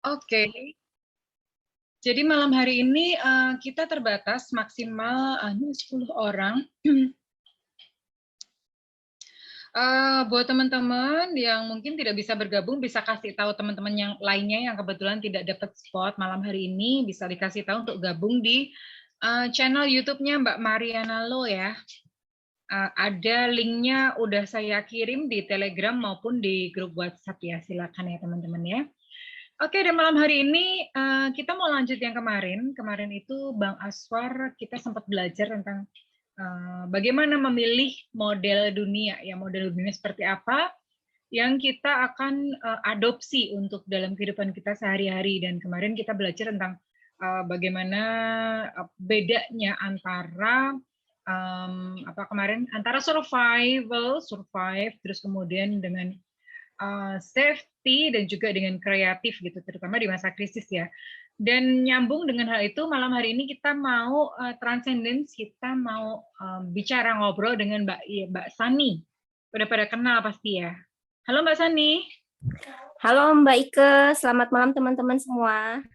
Oke. Jadi malam hari ini kita terbatas maksimal 10 orang. Buat teman-teman yang mungkin tidak bisa bergabung, bisa kasih tahu teman-teman yang lainnya yang kebetulan tidak dapat spot malam hari ini, bisa dikasih tahu untuk gabung di channel YouTube-nya Mbak Mariana Lo ya. Ada linknya udah saya kirim di Telegram maupun di grup WhatsApp ya, silakan ya teman-teman ya. Oke, dan malam hari ini kita mau lanjut yang kemarin. Kemarin itu Bang Aswar kita sempat belajar tentang bagaimana memilih model dunia, ya model dunia seperti apa yang kita akan adopsi untuk dalam kehidupan kita sehari-hari. Dan kemarin kita belajar tentang bagaimana bedanya antara antara survive, terus kemudian dengan safety dan juga dengan kreatif gitu, terutama di masa krisis ya. Dan nyambung dengan hal itu, malam hari ini kita mau transcendence, kita mau bicara ngobrol dengan Mbak Sani. Udah pada kenal pasti ya. Halo Mbak Sani. Halo Mbak Ike, selamat malam teman-teman semua.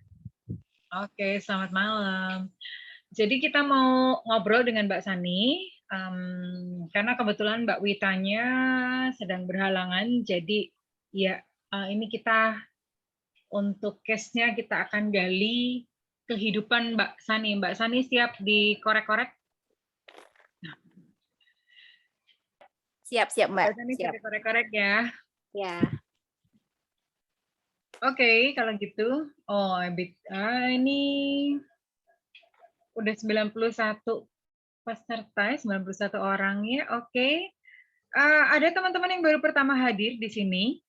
Oke, selamat malam. Jadi kita mau ngobrol dengan Mbak Sani, karena kebetulan Mbak Witanya sedang berhalangan, jadi ya ini kita untuk case-nya kita akan gali kehidupan Mbak Sani. Mbak Sani siap dikorek-korek? Siap Mbak. Mbak Sani siap dikorek-korek ya? Ya. Oke, kalau gitu. Oh, ini udah 91 peserta, 91 orangnya. Oke. Ada teman-teman yang baru pertama hadir di sini.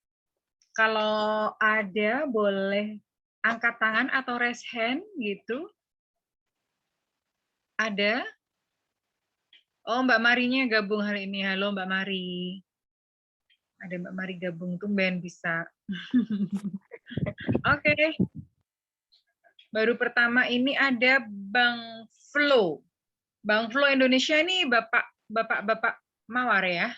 Kalau ada boleh angkat tangan atau raise hand gitu. Ada? Oh, Mbak Marinya gabung hari ini. Halo Mbak Mari. Ada Mbak Mari gabung, tumben bisa. Oke. Baru pertama ini ada Bang Flo. Bang Flo Indonesia ini Bapak Mawar ya.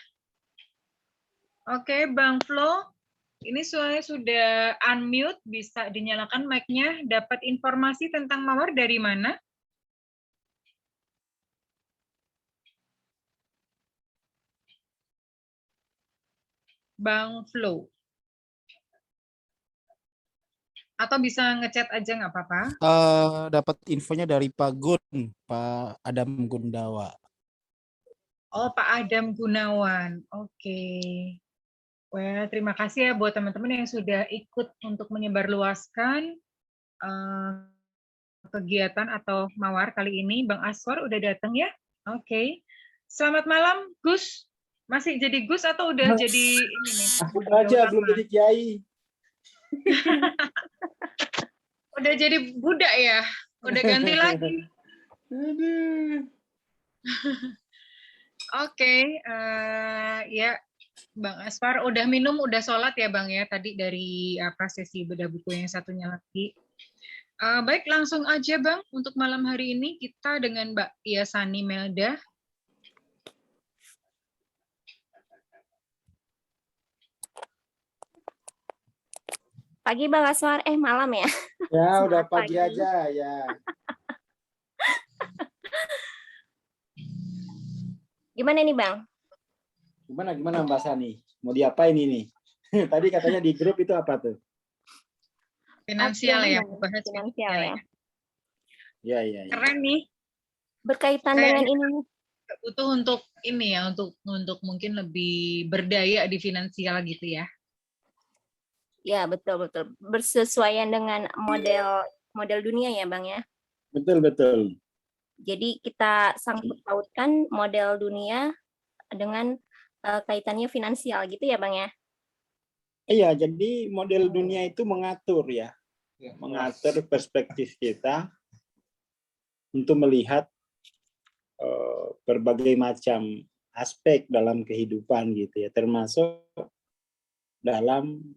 Oke, Bang Flo. Ini suaranya sudah unmute, bisa dinyalakan mic-nya. Dapat informasi tentang Mawar dari mana? Bang Flo. Atau bisa ngechat aja nggak apa-apa? Dapat infonya dari Pak Adam Gundawa. Oh, Pak Adam Gunawan. Oke. Well, terima kasih ya buat teman-teman yang sudah ikut untuk menyebarluaskan kegiatan atau mawar kali ini. Bang Aswar udah datang ya? Oke. Selamat malam, Gus. Masih jadi Gus atau udah jadi ini nih? Aku aja belum jadi kiai. Udah jadi budak ya? Udah ganti lagi. Oke, ya Bang Aswar udah minum, udah sholat ya Bang ya tadi dari sesi bedah buku yang satunya lagi. Baik, langsung aja Bang untuk malam hari ini kita dengan Mbak Yasani Melda. Pagi Bang Aswar, malam ya? Ya udah pagi aja ya. Gimana nih Bang? Gimana Mbak Sani? Mau diapain ini? Tadi katanya di grup itu apa tuh? Finansial ya, bahas finansial ya. Ya. Keren nih. Berkaitan dengan ini. Butuh untuk ini ya, untuk mungkin lebih berdaya di finansial gitu ya. Ya betul. Bersesuaian dengan model dunia ya Bang ya. Betul. Jadi kita sangkut pautkan model dunia dengan kaitannya finansial gitu ya Bang ya. Iya, jadi model dunia itu mengatur ya. Mengatur perspektif kita untuk melihat berbagai macam aspek dalam kehidupan gitu ya, termasuk dalam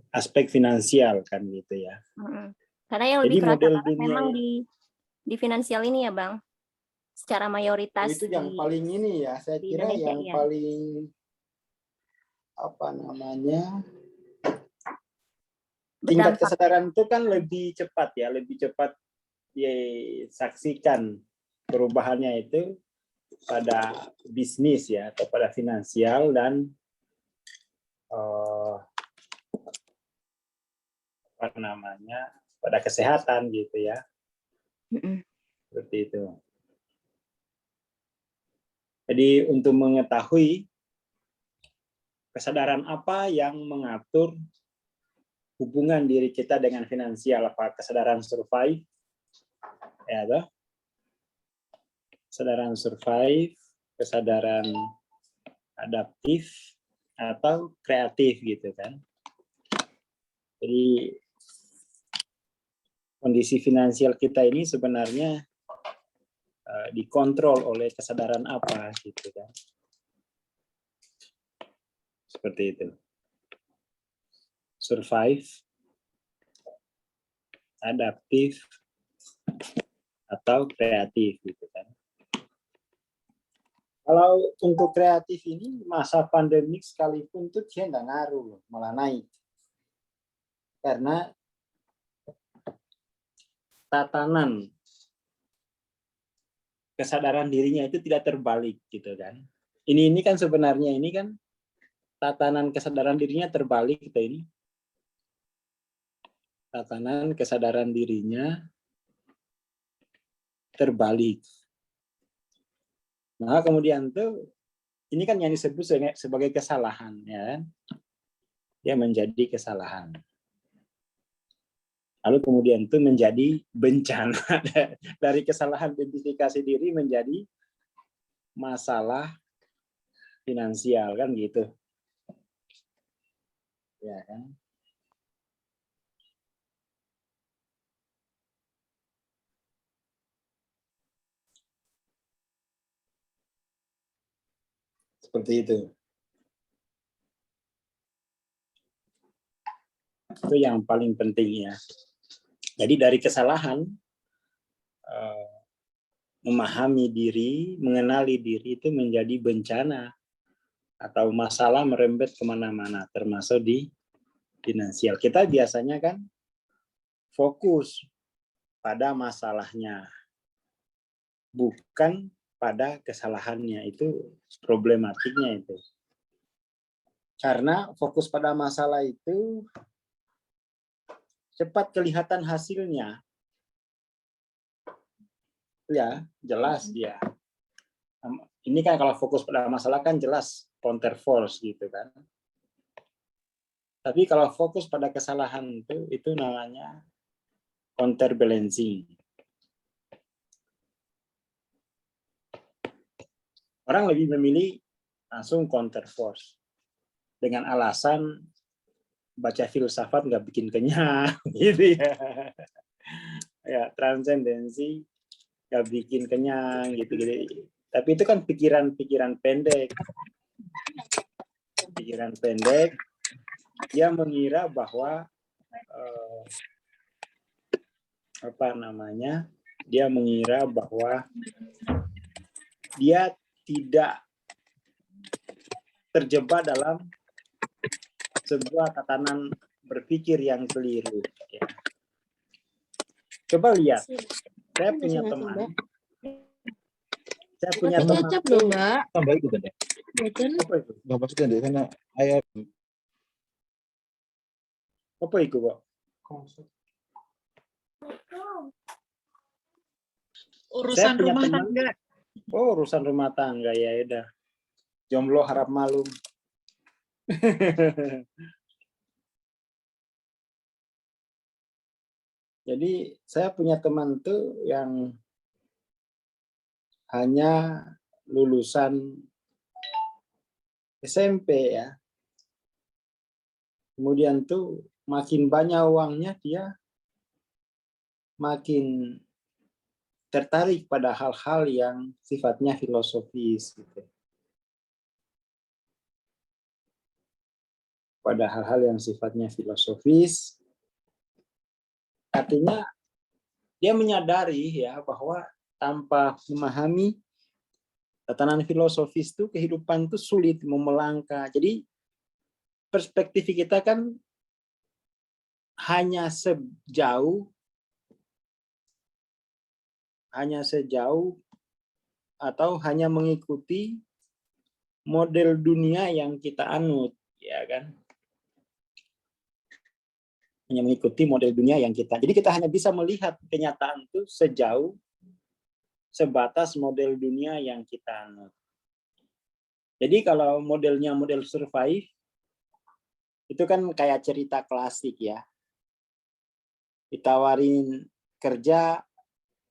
aspek finansial kan gitu ya. Karena yang lebih kerasa memang di finansial ini ya Bang, secara mayoritas. Itu yang paling ini ya, saya kira Indonesia, yang paling apa namanya tingkat berdampak. kesadaran itu kan lebih cepat ya, lebih cepat disaksikan perubahannya itu pada bisnis ya, atau pada finansial dan apa namanya, pada kesehatan gitu ya, seperti itu. Jadi untuk mengetahui kesadaran apa yang mengatur hubungan diri kita dengan finansial, apa kesadaran survive, ya toh? Kesadaran survive, kesadaran adaptif, atau kreatif gitu kan. Jadi kondisi finansial kita ini sebenarnya dikontrol oleh kesadaran apa gitu kan. Seperti itu. Survive, adaptif, atau kreatif gitu kan. Kalau untuk kreatif ini masa pandemik sekalipun tuh dia nggak ngaruh, malah naik. Karena tatanan kesadaran dirinya itu tidak terbalik gitu kan. Ini kan sebenarnya ini kan tatanan kesadaran dirinya terbalik gitu ini. Tatanan kesadaran dirinya terbalik. Nah, kemudian tuh ini kan yang disebut sebagai kesalahan ya kan. Dia menjadi kesalahan. Lalu kemudian itu menjadi bencana. Dari kesalahan identifikasi diri menjadi masalah finansial kan gitu. Ya kan? Seperti itu. Itu yang paling penting ya. Jadi dari kesalahan, memahami diri, mengenali diri itu menjadi bencana atau masalah merembet kemana-mana, termasuk di finansial. Kita biasanya kan fokus pada masalahnya, bukan pada kesalahannya. Itu problematiknya itu. Karena fokus pada masalah itu cepat kelihatan hasilnya. Ya, jelas dia. Ini kan kalau fokus pada masalah kan jelas counter force gitu kan. Tapi kalau fokus pada kesalahan itu namanya counterbalancing. Orang lebih memilih langsung counter force dengan alasan baca filsafat nggak bikin kenyang, gitu ya. Ya, transendensi nggak bikin kenyang, gitu. Tapi itu kan pikiran-pikiran pendek. Pikiran pendek, dia mengira bahwa dia mengira bahwa dia tidak terjebak dalam sebuah tatanan berpikir yang keliru. Ya. Coba lihat, saya punya teman. Saya punya teman. Tambah itu kan ya? Apa itu? Nggak maksudnya deh, karena ayat Apa itu kok? Urusan rumah tangga. Oh, urusan rumah tangga ya udah. Jomblo harap malu. Jadi saya punya teman tuh yang hanya lulusan SMP ya. Kemudian tuh makin banyak uangnya dia makin tertarik pada hal-hal yang sifatnya filosofis gitu. Pada hal-hal yang sifatnya filosofis, artinya dia menyadari ya bahwa tanpa memahami tatanan filosofis itu kehidupan itu sulit, memelangka. Jadi perspektif kita kan hanya sejauh atau hanya mengikuti model dunia yang kita anut, ya kan? Hanya mengikuti model dunia yang kita. Jadi kita hanya bisa melihat kenyataan itu sebatas model dunia yang kita anut. Jadi kalau modelnya model survive, itu kan kayak cerita klasik ya. Ditawarin kerja,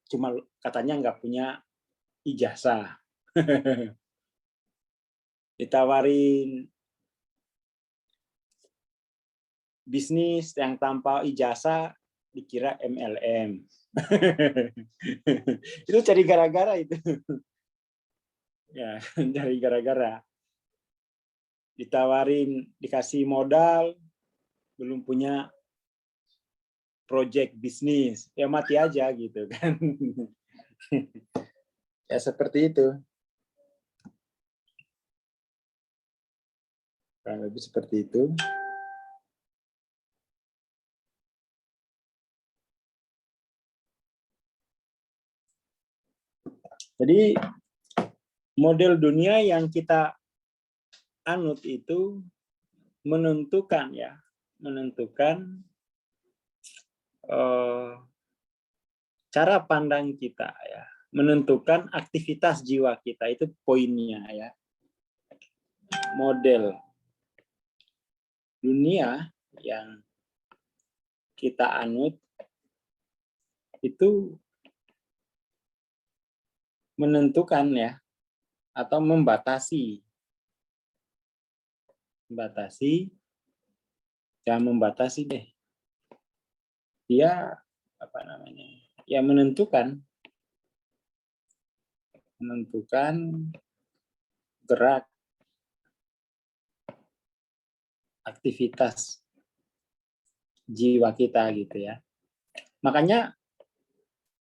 cuma katanya nggak punya ijazah. Ditawarin bisnis yang tanpa ijazah, dikira MLM. Itu cari gara-gara itu. Ya, cari gara-gara. Ditawarin, dikasih modal, belum punya project bisnis, ya mati aja gitu kan. Ya seperti itu. Kurang lebih seperti itu. Jadi model dunia yang kita anut itu menentukan cara pandang kita ya, menentukan aktivitas jiwa kita, itu poinnya ya. Model dunia yang kita anut itu menentukan ya, atau membatasi deh. Dia ya menentukan gerak aktivitas jiwa kita gitu ya. Makanya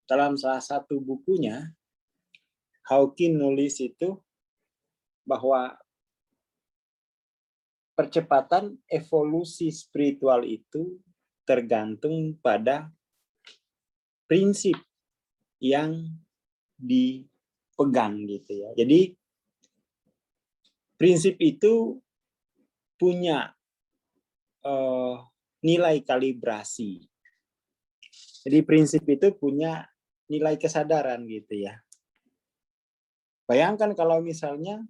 dalam salah satu bukunya Hawking nulis itu bahwa percepatan evolusi spiritual itu tergantung pada prinsip yang dipegang gitu ya. Jadi prinsip itu punya nilai kalibrasi. Jadi prinsip itu punya nilai kesadaran gitu ya. Bayangkan kalau misalnya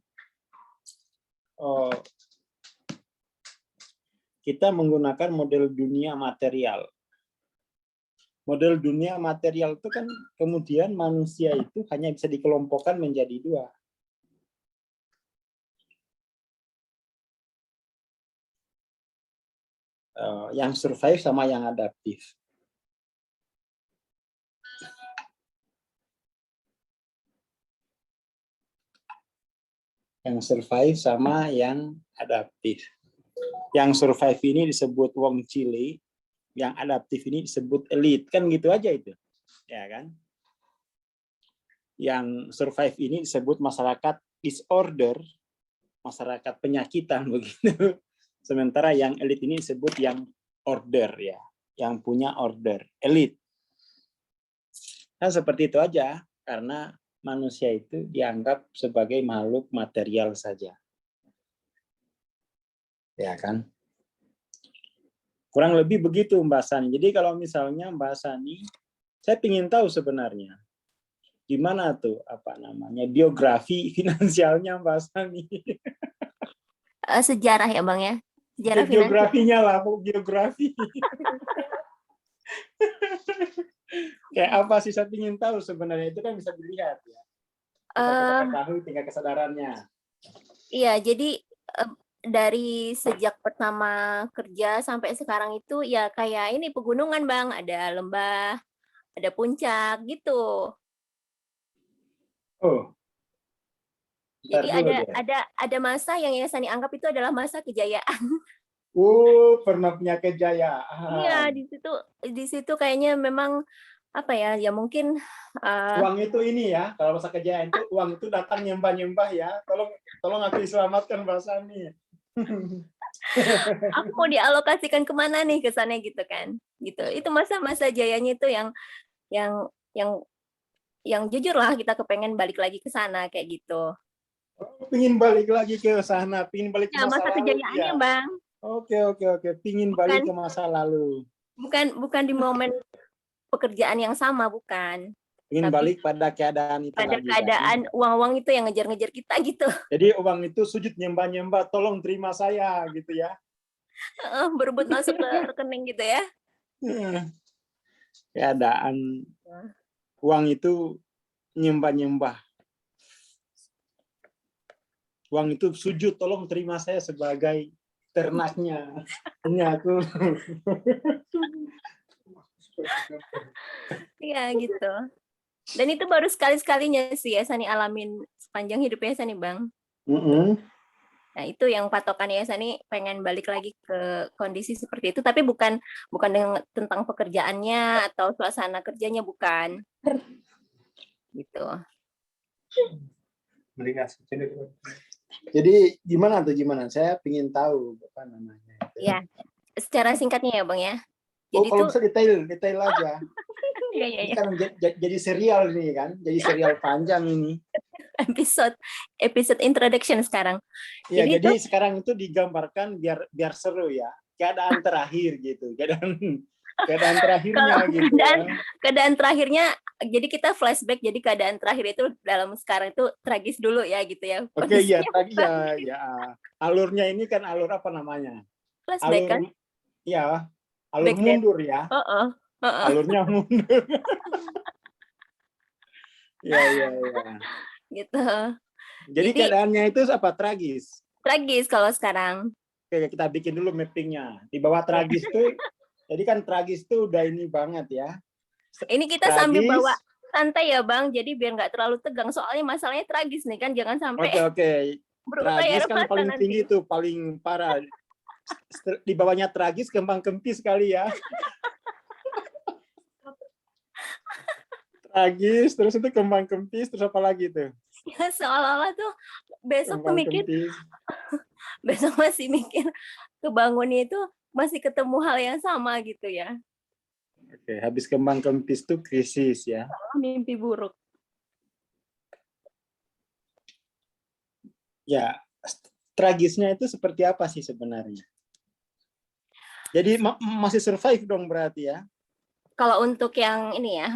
kita menggunakan model dunia material. Model dunia material itu kan kemudian manusia itu hanya bisa dikelompokkan menjadi dua. Yang survive sama yang adaptif. Yang survive sama yang adaptif. Yang survive ini disebut wong cilik, yang adaptif ini disebut elit, kan gitu aja itu, ya kan? Yang survive ini disebut masyarakat disorder, masyarakat penyakitan begitu. Sementara yang elit ini disebut yang order ya, yang punya order, elit. Kan seperti itu aja, karena manusia itu dianggap sebagai makhluk material saja. Ya kan? Kurang lebih begitu Mbak Sani. Jadi kalau misalnya Mbak Sani, saya ingin tahu sebenarnya gimana tuh biografi finansialnya Mbak Sani. Sejarah ya Bang ya? Sejarah Biografinya lah, biografi. Kayak apa sih, saya ingin tahu sebenarnya, itu kan bisa dilihat ya. Kita tahu tingkat kesadarannya. Iya, jadi dari sejak pertama kerja sampai sekarang itu ya kayak ini pegunungan Bang, ada lembah, ada puncak gitu. Oh. Jadi ada masa yang Sani anggap itu adalah masa kejayaan. Pernah punya kejayaan. Iya, di situ kayaknya memang apa ya mungkin uang itu ini ya, kalau masa kejayaan itu uang itu datang nyembah-nyembah ya. Tolong aku diselamatkan Mbak Sani. Aku mau dialokasikan kemana nih kesannya gitu kan, gitu. Itu masa-masa jayanya itu yang yang yang jujur lah kita kepengen balik lagi ke sana kayak gitu. Pingin balik lagi ke sana, pingin balik ke Ya masa masa lalu kejayaannya dia. Bang, Oke, pingin bukan balik ke masa lalu. bukan di momen pekerjaan yang sama, bukan. Pingin Tapi balik pada keadaan itu pada lagi kan. keadaan uang-uang itu yang ngejar-ngejar kita gitu. Jadi uang itu sujud nyembah-nyembah, tolong terima saya gitu ya. Berebut masuk ke rekening gitu ya. Keadaan uang itu nyembah-nyembah. Uang itu sujud, tolong terima saya sebagai ternaknya. Ini aku. Iya gitu. Dan itu baru sekali-sekalinya sih ya Sani alamin sepanjang hidupnya Sani Bang. Nah itu yang patokannya Sani pengen balik lagi ke kondisi seperti itu, tapi bukan dengan tentang pekerjaannya atau suasana kerjanya, bukan. Gitu. Jadi gimana tuh gimana? Saya ingin tahu apa namanya. Ya, secara singkatnya ya Bang ya. Oh, Jadi kalau tuh bisa detail aja. ya, Ini kan jadi serial nih kan, jadi serial panjang ini. episode introduction sekarang. Ya, Jadi jadi sekarang itu digambarkan biar seru ya. Keadaan terakhir gitu. Keadaan terakhirnya gitu ya. Keadaan terakhirnya, jadi kita flashback, jadi keadaan terakhir itu dalam sekarang itu tragis dulu ya gitu ya. Oke, ya tadi ya. Alurnya ini kan alur apa namanya? Flashback kan? Ya, alur Back then. mundur ya. Alurnya mundur. Ya. Gitu. Jadi keadaannya itu apa? Tragis. Tragis kalau sekarang. Oke, kita bikin dulu mappingnya. Di bawah tragis itu, jadi kan tragis itu udah ini banget ya. Ini kita tragis, sambil bawa santai ya Bang, jadi biar nggak terlalu tegang. Soalnya masalahnya tragis nih kan, jangan sampai. Oke. Tragis kan paling tinggi tuh, paling parah. Di bawahnya tragis, kembang kempis kali ya. Tragis, terus itu kembang kempis, terus apa lagi tuh? Ya seolah-olah tuh besok tuh mikir, besok masih mikir kebangunnya itu masih ketemu hal yang sama gitu ya. Oke, habis kembang kempis tuh krisis ya. Mimpi buruk. Ya, tragisnya itu seperti apa sih sebenarnya? Jadi masih survive dong berarti ya? Kalau untuk yang ini ya,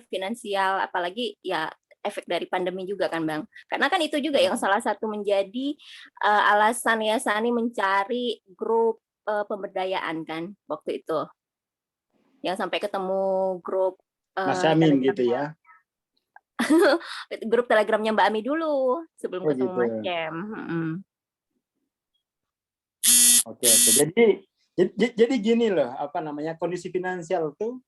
finansial, apalagi ya efek dari pandemi juga kan Bang. Karena kan itu juga yang salah satu menjadi alasan ya Sani mencari grup pemberdayaan kan waktu itu. Yang sampai ketemu grup Mas Amin gitu ya. Grup Telegramnya Mbak Ami dulu sebelum ketemu gitu. Mas Cem. Oke. Jadi gini loh, apa namanya, kondisi finansial tuh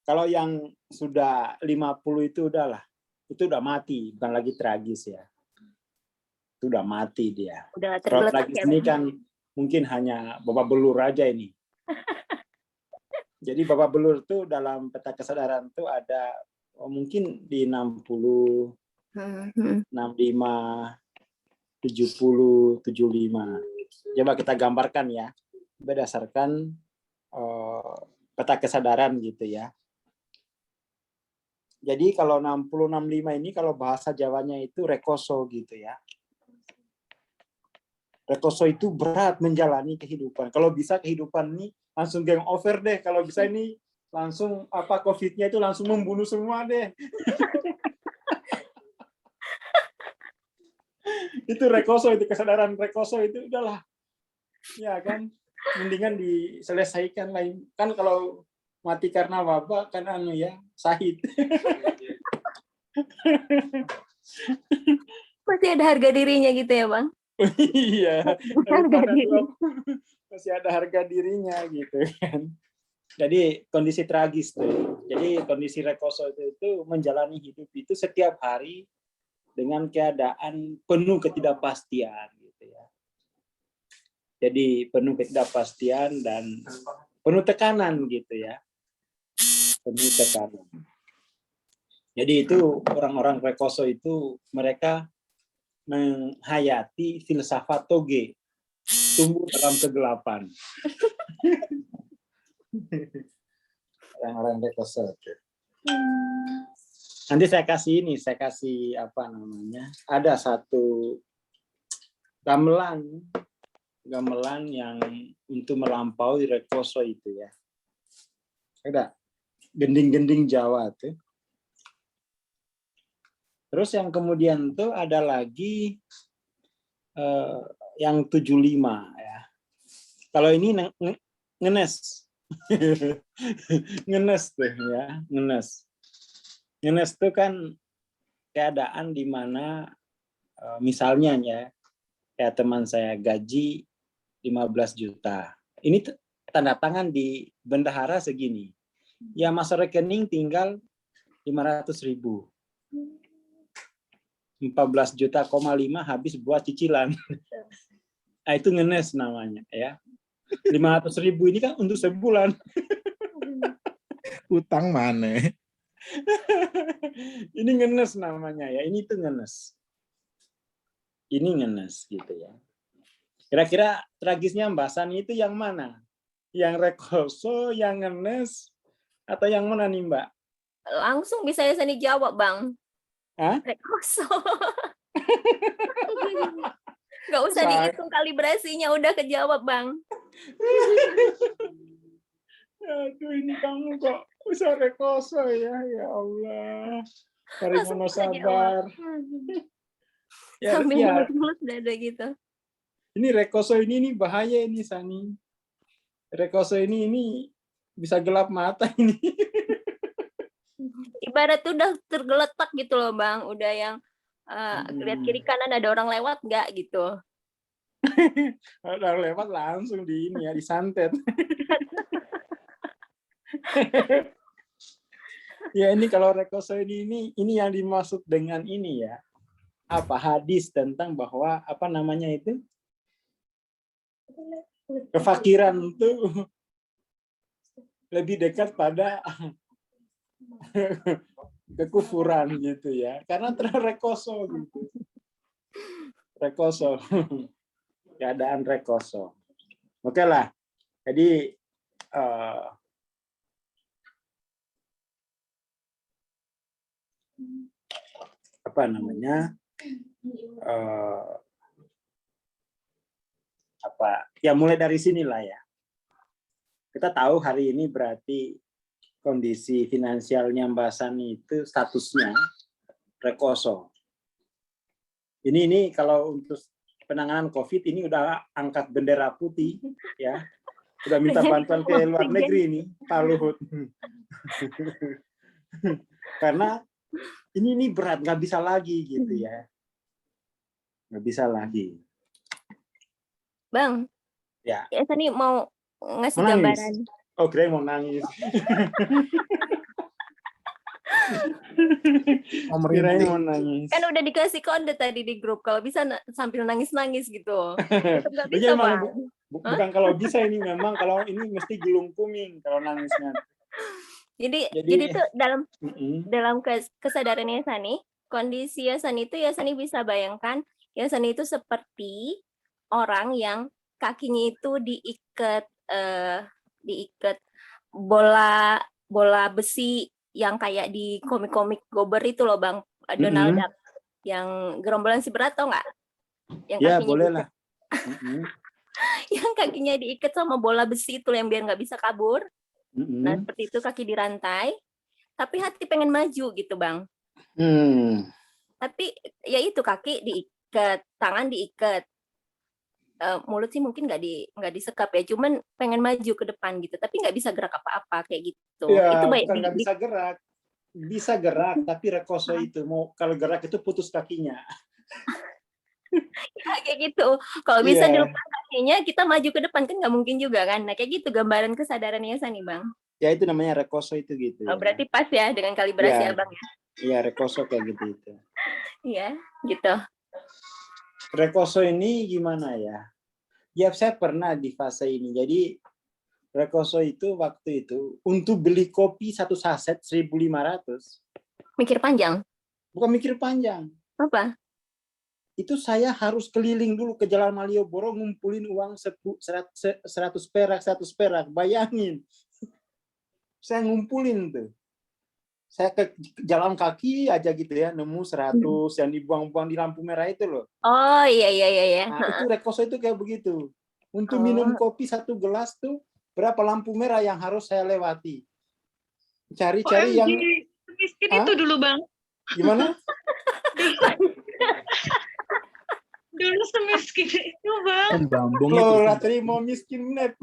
kalau yang sudah 50 itu udahlah. Itu udah mati, bukan lagi tragis ya. Itu udah mati dia. Kalau tragis ini kan mungkin hanya babak belur aja ini. Jadi babak belur tuh dalam peta kesadaran tuh ada mungkin di 60, 65, 70, 75. Coba kita gambarkan ya, berdasarkan peta kesadaran gitu ya. Jadi kalau 60, 65 ini kalau bahasa Jawanya itu rekoso gitu ya. Rekoso itu berat menjalani kehidupan. Kalau bisa kehidupan ini langsung game over deh. Kalau bisa ini langsung COVID-nya itu langsung membunuh semua deh. Itu rekoso, itu kesadaran rekoso itu udahlah. Ya kan, mendingan diselesaikan lain. Kan kalau mati karena wabah kan syahid. Masih ada harga dirinya gitu ya Bang? Iya, masih ada harga dirinya gitu kan. Jadi kondisi tragis tuh. Jadi kondisi rekoso itu menjalani hidup itu setiap hari dengan keadaan penuh ketidakpastian gitu ya. Jadi penuh ketidakpastian dan penuh tekanan gitu ya. Penuh tekanan. Jadi itu orang-orang rekoso itu mereka menghayati filsafat toge, tumbuh dalam kegelapan. Orang-orang rekoso. Nanti saya kasih apa namanya? Ada satu gamelan yang untuk melampaui rekoso itu ya. Ada gending-gending Jawa tuh. Terus yang kemudian tuh ada lagi yang 75 ya. Kalau ini ngenes. Ngenes tuh ya, ngenes. Ngenes tuh kan keadaan di mana misalnya ya kayak teman saya gaji 15 juta. Ini tanda tangan di bendahara segini. Ya masuk rekening tinggal 500.000. 14,5 juta habis buat cicilan. Nah, itu ngenes namanya ya. 500.000 ini kan untuk sebulan. Utang mana? Ini ngenes namanya ya. Ini tuh ngenes. Ini ngenes gitu ya. Kira-kira tragisnya Mbak Sani itu yang mana? Yang rekoso, yang ngenes, atau yang mana nih Mbak? Langsung bisa ya Sani jawab, Bang. Hah? Rekoso. Nggak usah dihitung kalibrasinya, udah kejawab, Bang. Aduh, ini kamu kok bisa rekoso ya, ya Allah. Parimono sabar. Ya, Sambil ya. mulus dada gitu. Ini rekoso ini bahaya ini Sani. Rekoso ini bisa gelap mata ini. Ibarat tuh udah tergeletak gitu loh, Bang. Udah yang lihat kiri kanan ada orang lewat nggak gitu. Udah lewat langsung di ini ya, disantet. Ya ini kalau rekoso ini yang dimaksud dengan ini ya. Apa hadis tentang bahwa apa namanya itu? Kefakiran itu lebih dekat pada kekufuran gitu ya, karena rekoso gitu. Rekoso. Keadaan rekoso. Oke lah. Jadi apa namanya? Ya mulai dari sinilah ya. Kita tahu hari ini berarti kondisi finansialnya Mbak Sani itu statusnya rekoso. Ini kalau untuk penanganan COVID ini udah angkat bendera putih ya. Udah minta bantuan ke luar negeri ini, Pak Luhut. Karena ini berat, nggak bisa lagi gitu ya. Nggak bisa lagi. Bang, ya Sani mau ngasih mau gambaran. Oh, kira mau nangis. Kirain mau nangis. Kan udah dikasih kode tadi di grup, kalau bisa sambil nangis-nangis gitu. Nggak bisa, Bang. Bukan kalau bisa ini, memang kalau ini mesti gulung kuming kalau nangisnya. Jadi itu dalam kesadarannya Sani, kondisi Sani itu Sani bisa bayangkan Sani itu seperti orang yang kakinya itu diikat bola besi yang kayak di komik-komik Gober itu loh Bang, Donald Duck yang gerombolan si berat, tau nggak? Yang ya boleh lah. Yang kakinya diikat sama bola besi itu yang biar nggak bisa kabur. Nah seperti itu, kaki dirantai, tapi hati pengen maju gitu Bang. Tapi ya itu, kaki diikat, tangan diikat, mulut sih mungkin nggak disekap ya, cuman pengen maju ke depan gitu, tapi nggak bisa gerak apa-apa kayak gitu. Ya, itu bukan nggak bisa gerak, tapi rekoso itu mau kalau gerak itu putus kakinya. Ya, kayak gitu. Kalau bisa dilepas kakinya, kita maju ke depan kan nggak mungkin juga kan. Nah kayak gitu gambaran kesadarannya Sani Bang. Ya itu namanya rekoso itu gitu. Oh, berarti pas ya dengan kalibrasi Abang ya. Iya, rekoso kayak gitu itu. Iya, gitu. Rekoso ini gimana ya? Ya saya pernah di fase ini. Jadi rekoso itu waktu itu untuk beli kopi satu saset 1.500. Mikir panjang? Bukan mikir panjang. Apa? itu saya harus keliling dulu ke Jalan Malioboro ngumpulin uang 100 perak. Bayangin. Saya ngumpulin tuh. Saya ke jalan kaki aja gitu ya, nemu 100 yang dibuang-buang di lampu merah itu loh. Oh iya. Nah, itu rekoso itu kayak begitu. Untuk Oh. minum kopi 1 gelas tuh berapa lampu merah yang harus saya lewati. Cari-cari yang miskin itu dulu, Bang. gimana? Dulu semiskin itu, Bang. Bambung Loh, itu. terima miskin net.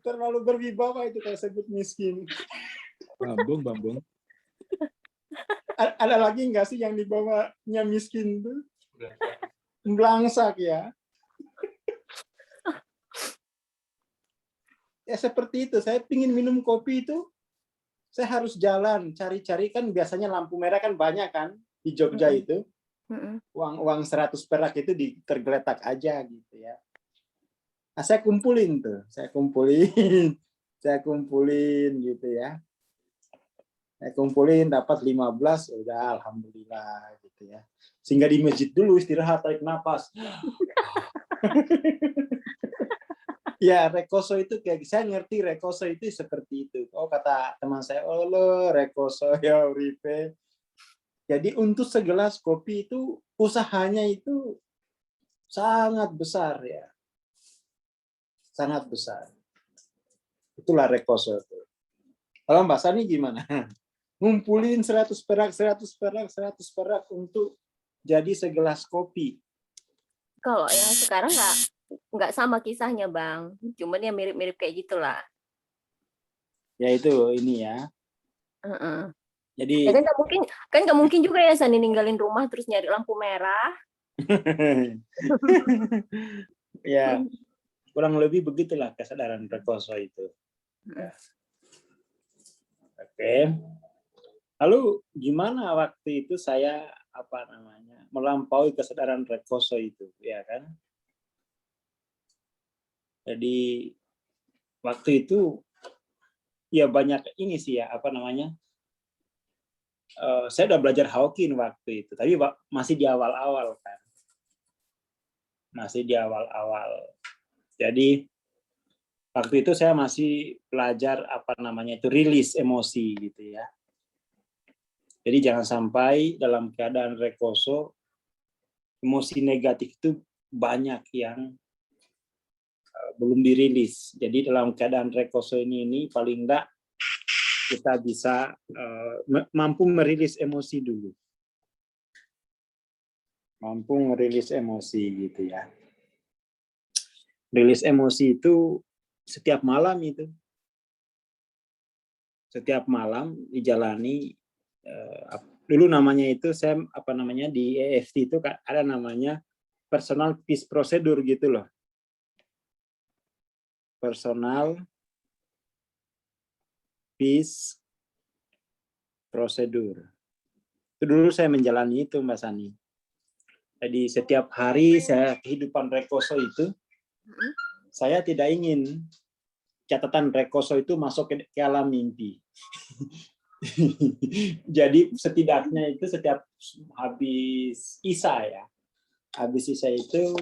terlalu berwibawa itu kalau sebut miskin. Bambung. Ada lagi nggak sih yang di bawahnya miskin tuh? Belangsak ya. Ya seperti itu, saya pingin minum kopi itu, saya harus jalan, cari-cari, kan biasanya lampu merah kan banyak kan, di Jogja itu. Uang 100 perak itu tergeletak aja gitu ya. Nah, saya kumpulin gitu ya. Saya kumpulin dapat 15, udah alhamdulillah gitu ya. Sehingga di masjid dulu istirahat, tarik napas. Ya, rekoso itu kayak saya ngerti rekoso itu seperti itu. Oh, kata teman saya, oh lo rekoso ya uripe. Jadi untuk segelas kopi itu usahanya itu sangat besar ya. Sangat besar. Itulah rekoso itu. Kalau Mbak Sani gimana? Ngumpulin 100 perak untuk jadi segelas kopi. Kalau yang sekarang nggak sama kisahnya, Bang. Cuman ya mirip-mirip kayak gitulah. Ya itu ini ya. Jadi Ya kan nggak mungkin juga ya Sani ninggalin rumah terus nyari lampu merah. ya kurang lebih begitulah kesadaran rekoso itu. Ya. Oke. Lalu gimana waktu itu saya melampaui kesadaran rekoso itu, ya kan? Jadi waktu itu ya banyak ini sih ya saya udah belajar Hawking waktu itu, tapi masih di awal-awal kan. Masih di awal-awal. Jadi waktu itu saya masih belajar rilis emosi gitu ya. Jadi jangan sampai dalam keadaan rekoso emosi negatif itu banyak yang belum dirilis. Jadi dalam keadaan rekoso ini paling enggak kita bisa mampu merilis emosi dulu. Mampu merilis emosi gitu ya. Rilis emosi itu setiap malam itu. Setiap malam dijalani dulu namanya itu saya di EFT itu ada namanya personal peace procedure gitu loh. Personal peace procedure. Itu dulu saya menjalani itu Mbak Sani. Jadi setiap hari saya kehidupan rekoso itu saya tidak ingin catatan rekoso itu masuk ke alam mimpi. Jadi setidaknya itu setiap habis Isya ya. Habis Isya itu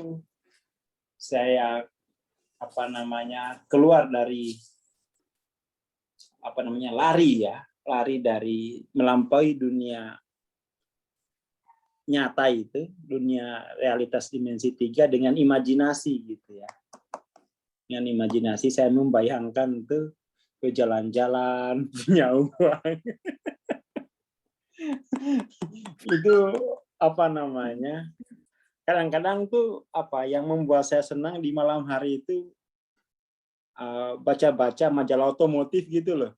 saya keluar dari lari dari melampaui dunia nyata itu, dunia realitas dimensi 3 dengan imajinasi gitu ya. Dengan imajinasi saya membayangkan tuh ke jalan-jalan punya uang. Itu kadang-kadang tuh yang membuat saya senang di malam hari itu baca-baca majalah otomotif gitu loh.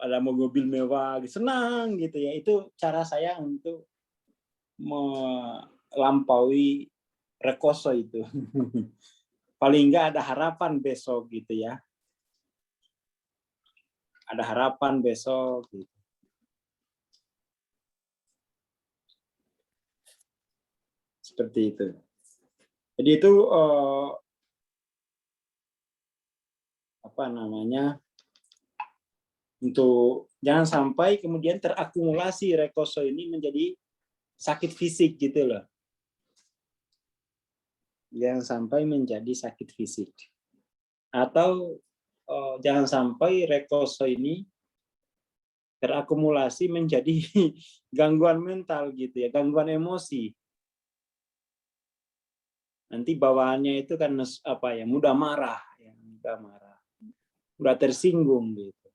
Ada mobil mewah, senang gitu ya. Itu cara saya untuk melampaui rekoso itu. Paling enggak ada harapan besok gitu ya. Ada harapan besok gitu. Seperti itu. Jadi itu untuk Jangan sampai kemudian terakumulasi rekoso ini menjadi sakit fisik gitu loh. Jangan sampai menjadi sakit fisik. Atau jangan sampai rekoso ini terakumulasi menjadi gangguan mental gitu ya, gangguan emosi. Nanti bawaannya itu kan mudah marah, mudah tersinggung gitu.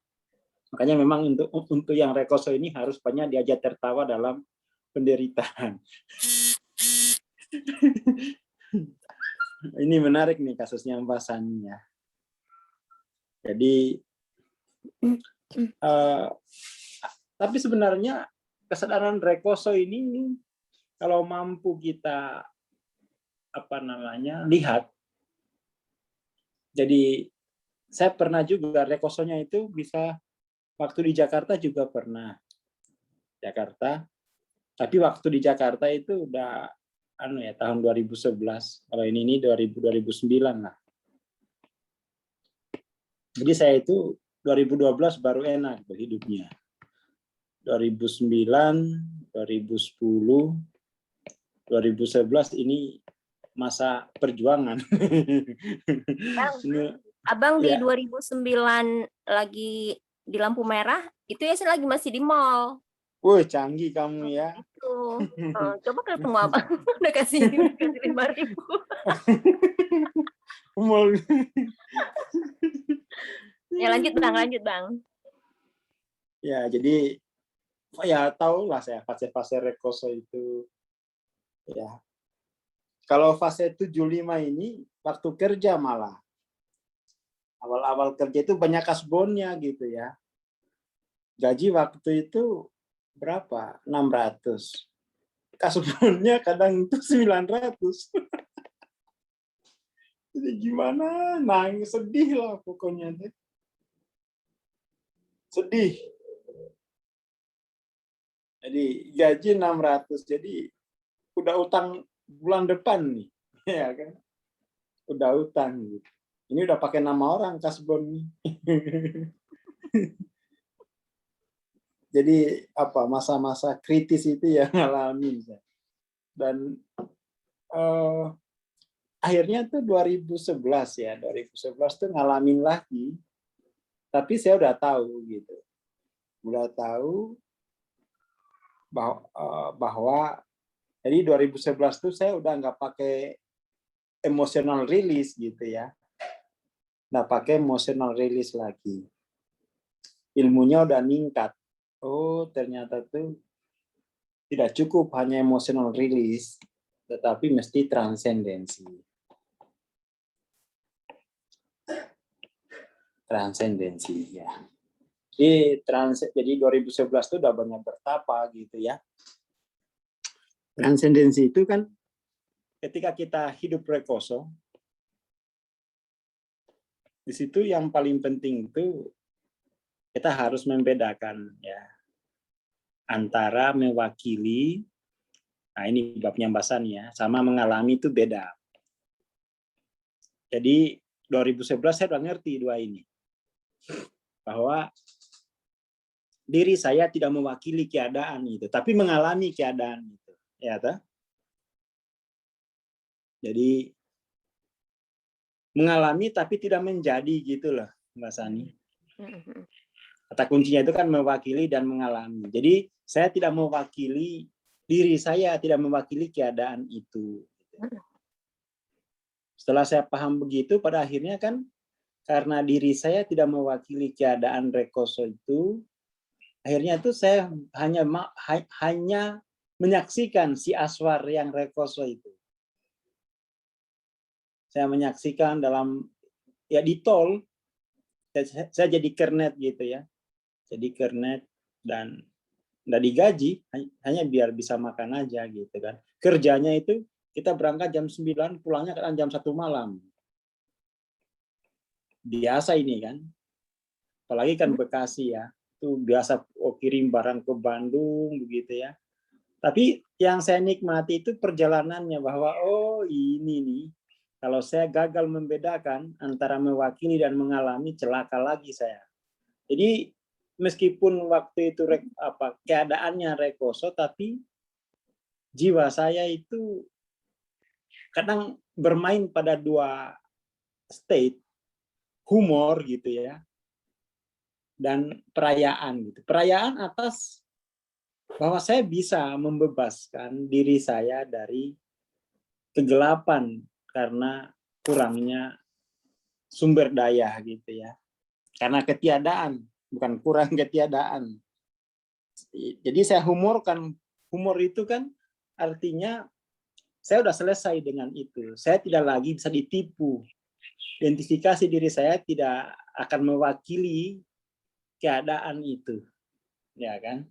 Makanya memang untuk yang rekoso ini harus banyak diajak tertawa dalam penderitaan. Ini menarik nih kasusnya Mbak Sani ya. Jadi tapi sebenarnya kesadaran rekoso ini kalau mampu kita lihat. Jadi saya pernah juga rekosonya itu bisa waktu di Jakarta juga pernah. Jakarta. Tapi waktu di Jakarta itu udah tahun 2011. Kalau ini 2009 lah. Jadi saya itu 2012 baru enak hidupnya. 2009, 2010, 2011 ini masa perjuangan. Abang di Ya. 2009 lagi di lampu merah, itu ya saya lagi masih di mall. Woi, canggih kamu ya. Itu. Coba ketemu abang, udah kasih 5.000. Mall. Ya lanjut bang. Ya, jadi ya tahu lah saya fase-fase rekoso itu. Ya. Kalau fase 75 ini waktu kerja malah. Awal-awal kerja itu banyak kasbonnya gitu ya. Gaji waktu itu berapa? 600. Kasbonnya kadang itu 900. Jadi gimana? Nangis, sedih lah pokoknya. Sedih. Jadi gaji 600. Jadi udah utang bulan depan nih. Ya kan? Udah utang gitu. Ini udah pakai nama orang kasbon nih. Jadi masa-masa kritis itu yang ngalamin. Dan akhirnya tuh 2011 ya, 2011 tuh ngalamin lagi. Tapi saya udah tahu gitu. Udah tahu bahwa jadi 2011 tuh saya udah nggak pakai emotional release gitu ya. Nggak pakai emotional release lagi. Ilmunya udah meningkat. Oh, ternyata tuh tidak cukup hanya emotional release, tetapi mesti transendensi. Transendensi ya. Jadi 2011 itu udah banyak bertapa gitu ya. Transendensi itu kan ketika kita hidup rekoso, di situ yang paling penting itu kita harus membedakan ya antara mewakili, nah ini babnya Mbak Sani ya, sama mengalami itu beda. Jadi 2011 saya udah ngerti dua ini. Bahwa diri saya tidak mewakili keadaan itu, tapi mengalami keadaan itu. Ya, toh? Jadi mengalami tapi tidak menjadi gitu loh, Mbak Sani. Kata kuncinya itu kan mewakili dan mengalami. Jadi saya tidak mewakili diri saya, tidak mewakili keadaan itu. Setelah saya paham begitu, pada akhirnya kan karena diri saya tidak mewakili keadaan rekoso itu, akhirnya itu saya hanya menyaksikan si Aswar yang rekoso itu. Saya menyaksikan di tol, saya jadi kernet gitu ya. Jadi kernet dan nggak digaji, hanya biar bisa makan aja gitu kan. Kerjanya itu kita berangkat jam 9, pulangnya kadang jam 1 malam. Biasa ini kan. Apalagi kan Bekasi ya. Itu biasa kirim barang ke Bandung begitu ya. Tapi yang saya nikmati itu perjalanannya, bahwa ini nih, kalau saya gagal membedakan antara mewakili dan mengalami, celaka lagi saya. Jadi meskipun waktu itu keadaannya rekoso, tapi jiwa saya itu kadang bermain pada dua state, humor gitu ya, dan perayaan gitu. Perayaan atas bahwa saya bisa membebaskan diri saya dari kegelapan karena kurangnya sumber daya gitu ya. Karena ketiadaan, bukan kurang, ketiadaan. Jadi saya humorkan, humor itu kan artinya saya udah selesai dengan itu. Saya tidak lagi bisa ditipu. Identifikasi diri saya tidak akan mewakili keadaan itu. Ya kan?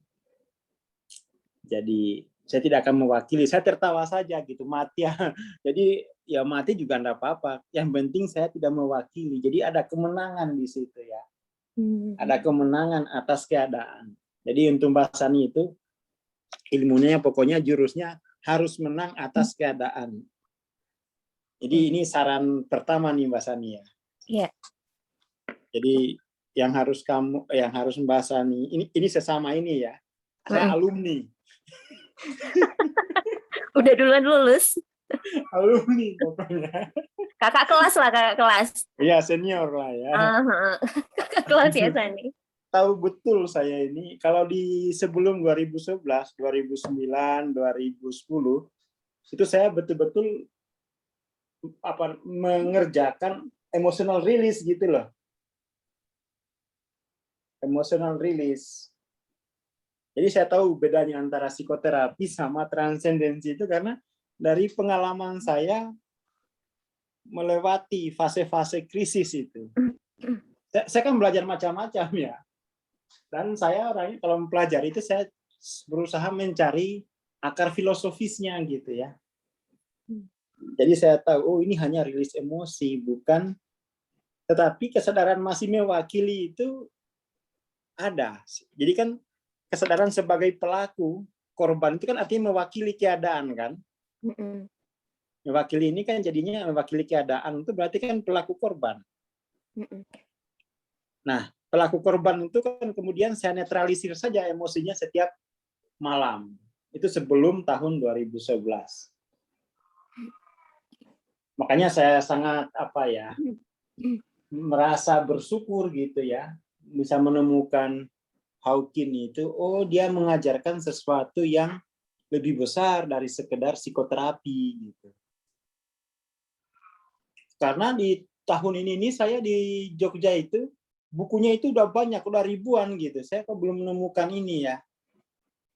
Jadi saya tidak akan mewakili, saya tertawa saja gitu, mati ya. Jadi ya mati juga enggak apa-apa. Yang penting saya tidak mewakili. Jadi ada kemenangan di situ ya. Ada kemenangan atas keadaan. Jadi untuk Mbak Sani itu ilmunya pokoknya jurusnya harus menang atas keadaan. Jadi ini saran pertama nih Mbak Sani ya. Iya. Jadi yang harus Mbak Sani, ini sesama ini ya. Saya alumni. Udah duluan lulus. Alumni pokoknya. Kakak kelas lah, kakak kelas. Iya, senior lah ya. Kakak kelas ya Sani. Tahu betul saya ini, kalau di sebelum 2011, 2009, 2010, itu saya betul-betul mengerjakan emotional release gitu loh. Emotional release. Jadi saya tahu bedanya antara psikoterapi sama transendensi itu karena dari pengalaman saya melewati fase-fase krisis itu. Saya kan belajar macam-macam ya. Dan saya orangnya kalau mempelajari itu saya berusaha mencari akar filosofisnya gitu ya. Jadi saya tahu, oh ini hanya rilis emosi, bukan. Tetapi kesadaran masih mewakili itu ada. Jadi kan kesadaran sebagai pelaku, korban itu kan artinya mewakili keadaan kan. Mewakili ini kan jadinya mewakili keadaan itu berarti kan pelaku korban. Nah, pelaku korban itu kan kemudian saya netralisir saja emosinya setiap malam. Itu sebelum tahun 2011. Makanya saya sangat merasa bersyukur gitu ya, bisa menemukan Hawking itu, oh dia mengajarkan sesuatu yang lebih besar dari sekedar psikoterapi gitu. Karena di tahun ini saya di Jogja itu bukunya itu udah banyak, udah ribuan gitu. Saya kok belum menemukan ini ya,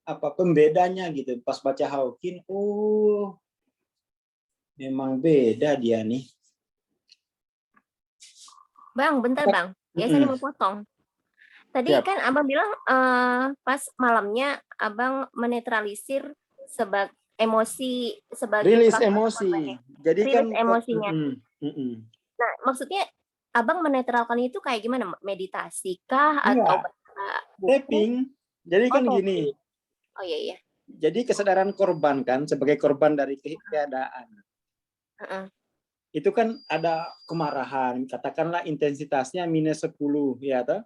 apa pembedanya gitu. Pas baca Hawking, oh memang beda dia nih. Bang, bentar Bang. Biasanya mau potong. Tadi kan Abang bilang pas malamnya Abang menetralisir sebagai emosi sebagai rilis emosi. Jadi rilis kan emosinya. Nah, maksudnya Abang menetralkan itu kayak gimana? Meditasi kah atau tapping? Jadi kan gini. Oh iya. Jadi kesadaran korban kan sebagai korban dari keadaan. Itu kan ada kemarahan, katakanlah intensitasnya -10 ya toh?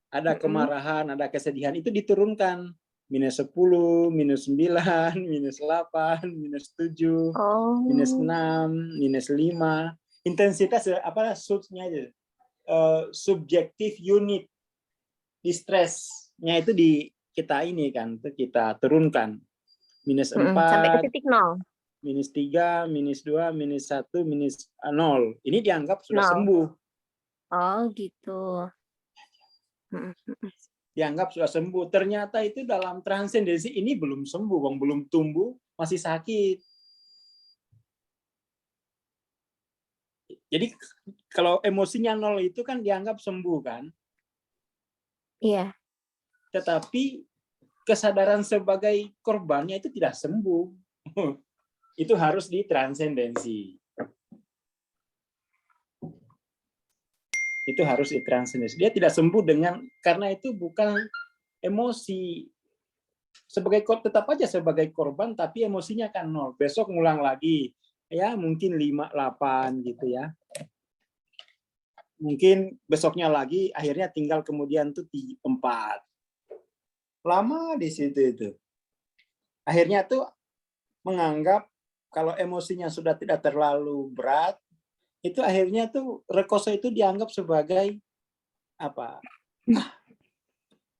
Ada kemarahan, ada kesedihan, itu diturunkan -10, -9, -8, -7, -6, -5. Intensitas subnya aja. Subjektif unit distressnya itu kita ini kan, kita turunkan -4 sampai ke titik 0. -3, -2, -1, -0. Ini dianggap sudah sembuh. Oh gitu. Dianggap sudah sembuh. Ternyata itu dalam transendensi ini belum sembuh, belum tumbuh, masih sakit. Jadi kalau emosinya 0 itu kan dianggap sembuh kan? Iya. Tetapi kesadaran sebagai korbannya itu tidak sembuh. Itu harus ditransendensi. Itu harus ditransendensi. Dia tidak sembuh karena itu bukan emosi. Tetap aja sebagai korban, tapi emosinya kan 0. Besok ngulang lagi, ya mungkin 5, 8 gitu ya. mungkin besoknya lagi, akhirnya tinggal kemudian tuh 4. Lama di situ itu. Akhirnya tuh menganggap kalau emosinya sudah tidak terlalu berat, itu akhirnya tuh rekoso itu dianggap sebagai apa?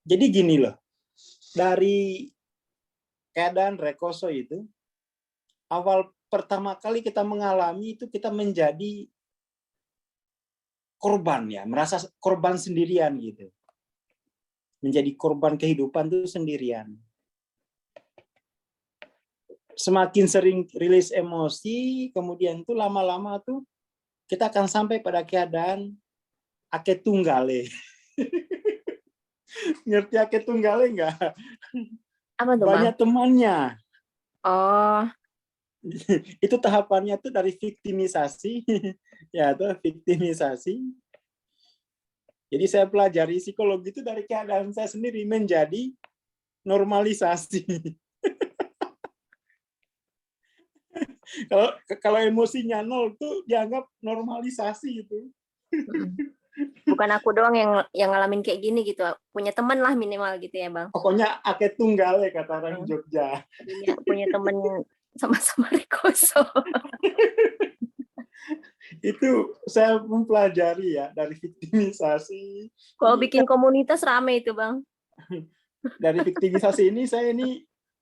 Jadi gini loh, dari keadaan rekoso itu, awal pertama kali kita mengalami itu kita menjadi korban ya, merasa korban sendirian gitu. Menjadi korban kehidupan itu sendirian. Semakin sering rilis emosi, kemudian tuh lama-lama tuh kita akan sampai pada keadaan ake tunggale. Ngerti ake tunggale nggak? Apa tuh, Bang? Banyak temannya. Oh, Itu tahapannya tuh dari viktimisasi, ya tuh viktimisasi. Jadi saya pelajari psikologi itu dari keadaan saya sendiri menjadi normalisasi. Kalau emosinya 0 tuh dianggap normalisasi itu. bukan aku doang yang ngalamin kayak gini gitu. Punya teman lah minimal gitu ya, Bang. Pokoknya ake tunggale kata orang Jogja. Punya teman sama-sama rekoso. Itu saya mempelajari ya dari viktimisasi. Kalau bikin komunitas rame itu, Bang. Dari viktimisasi ini saya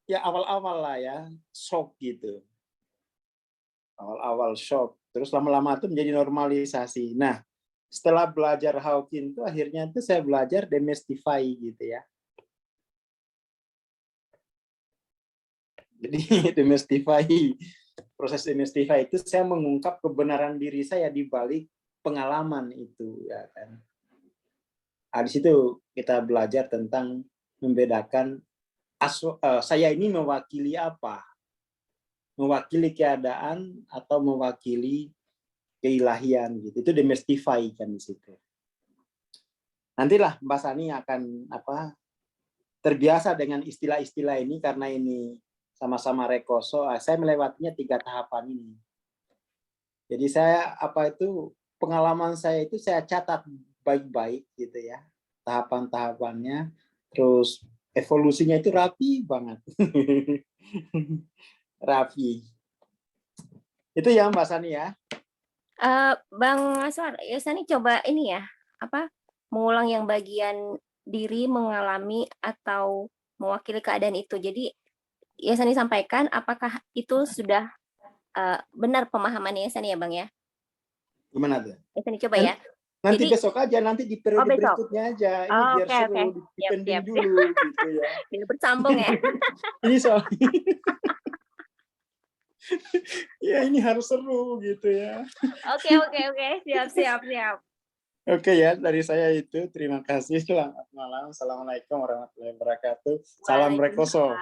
ya awal-awal lah ya, shock gitu. Awal-awal shock, terus lama-lama itu menjadi normalisasi. Nah, setelah belajar Hawking itu akhirnya itu saya belajar demystify gitu ya. Jadi demystify, proses demystify itu saya mengungkap kebenaran diri saya di balik pengalaman itu ya kan. Nah, di situ kita belajar tentang membedakan saya ini mewakili apa? Mewakili keadaan atau mewakili keilahian gitu. Itu demystify kan di situ. Nantilah Mbak Sani akan terbiasa dengan istilah-istilah ini karena ini sama-sama rekoso. Saya melewatinya 3 tahapan ini. Jadi saya pengalaman saya itu saya catat baik-baik gitu ya. Tahapan-tahapannya, terus evolusinya itu rapi banget. Rapi. Itu ya Mbak Sani ya. Bang Aswar, ya Sani coba ini ya, mengulang yang bagian diri mengalami atau mewakili keadaan itu. Jadi ya Sani sampaikan, apakah itu sudah benar pemahamannya Sani ya, Bang ya? Gimana tuh? Ya Sani coba ya. Nanti Jadi, besok aja, nanti di periode berikutnya aja. Ini biar seru, dipending dulu gitu ya. Biar bersambung ya. Ini soalnya ya ini harus seru gitu ya. Oke. Siap. Oke ya, dari saya itu. Terima kasih. Selamat malam. Assalamualaikum warahmatullahi wabarakatuh. Salam rekoso.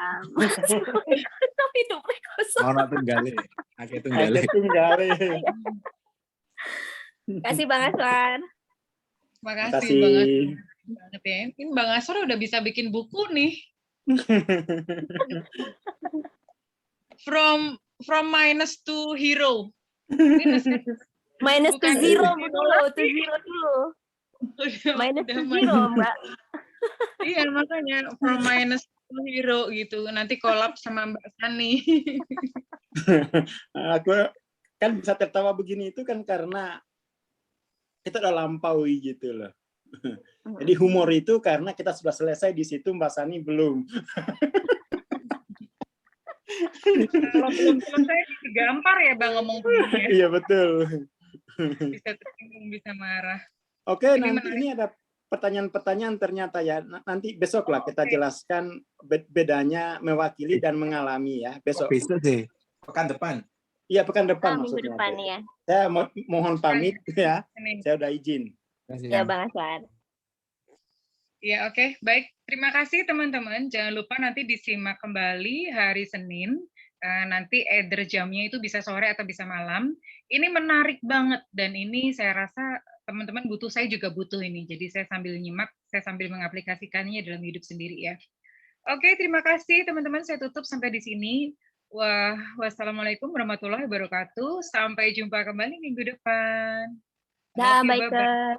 Hidup rekoso. Ono tunggale. Ake tunggale. Ake tunggale. Kasih Bang Aswar. Makasih banget. Ini Bang Aswar udah bisa bikin buku nih. From minus to hero. Minus to zero dulu. Minus to zero, Mbak. Iya, makanya from minus to hero gitu. Nanti kolab sama Mbak Sani. Aku kan bisa tertawa begini itu kan karena kita udah lampaui gitu loh. Jadi humor itu karena kita sudah selesai di situ, Mbak Sani belum. Kalau belum selesai gampar ya Bang ngomong begini. Iya betul. Bisa tersinggung, bisa marah. Oke, nanti ini ada pertanyaan-pertanyaan ternyata ya. Nanti besok lah kita jelaskan bedanya mewakili dan mengalami ya. Besok. Besok sih. Pekan depan. Iya, pekan depan Minggu maksudnya. depan ya. Saya mohon pamit ya. Saya udah izin. Ya Bang Aswar. Ya, oke. Baik. Terima kasih teman-teman. Jangan lupa nanti disimak kembali hari Senin. Nanti either jamnya itu bisa sore atau bisa malam. Ini menarik banget dan ini saya rasa teman-teman butuh, saya juga butuh ini. Jadi saya sambil nyimak, saya sambil mengaplikasikannya dalam hidup sendiri ya. Oke, terima kasih teman-teman. Saya tutup sampai di sini. Wassalamualaikum warahmatullahi wabarakatuh. Sampai jumpa kembali minggu depan. Dah, Love you, baik. bye-bye.